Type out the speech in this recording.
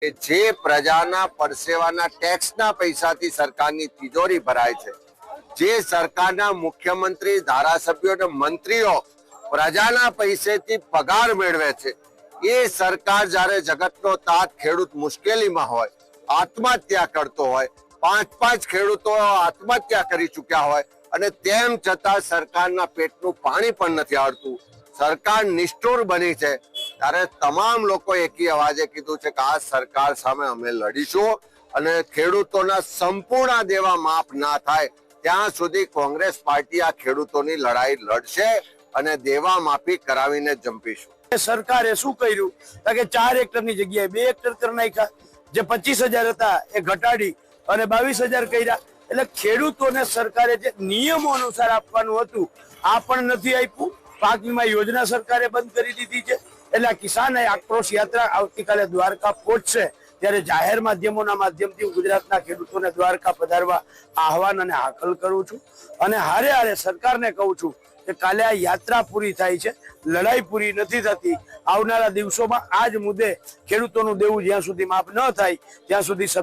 કે જે પ્રજાના પરસેવાના ટેક્સના પૈસાથી સરકારની તિજોરી ભરાય છે, જે સરકારના મુખ્યમંત્રી, ધારાસભ્યો અને મંત્રીઓ પ્રજાના પૈસેથી પગાર મેળવે છે, એ સરકાર જ્યારે જગતનો તાત ખેડૂત મુશ્કેલીમાં હોય, આત્મહત્યા કરતો હોય, 5 ખેડૂતો આત્મહત્યા કરી ચૂક્યા હોય અને તેમ છતાં સરકારના પેટનું પાણી પણ નથી આવતું, સરકાર નિષ્ઠુર બની છે, ત્યારે તમામ લોકો એકી અવાજે કીધું છે કે આ સરકાર સામે અમે લડીશું અને ખેડૂતોના સંપૂર્ણ દેવા માફ ના થાય ત્યાં સુધી કોંગ્રેસ પાર્ટી આ ખેડૂતોની લડાઈ લડશે અને દેવા માફી કરાવીને જંપીશું। સરકારે શું કર્યું કે 4 હેક્ટરની જગ્યાએ 2 હેક્ટર કરી નાખ્યા, જે 25,000 હતા એ ઘટાડી અને 22,000 કર્યા। એટલે ખેડૂતોને સરકારે જે નિયમો અનુસાર આપવાનું હતું આ પણ નથી આપ્યું। પાક વીમા યોજના સરકારે બંધ કરી દીધી છે। એટલે કિસાન આક્રોશ યાત્રા આવતીકાલે દ્વારકા પહોંચશે ત્યારે જાહેર માધ્યમોના માધ્યમથી ગુજરાતના ખેડૂતોને દ્વારકા પધારવા આહવાન અને હાકલ કરું છું અને હારે હારે સરકારને કહું છું કે કાલે આ યાત્રા પૂરી થાય છે, લડાઈ પૂરી નથી થતી। આવનારા દિવસોમાં આ જ મુદ્દે ખેડૂતોનું દેવું જ્યાં સુધી માફ ન થાય ત્યાં સુધી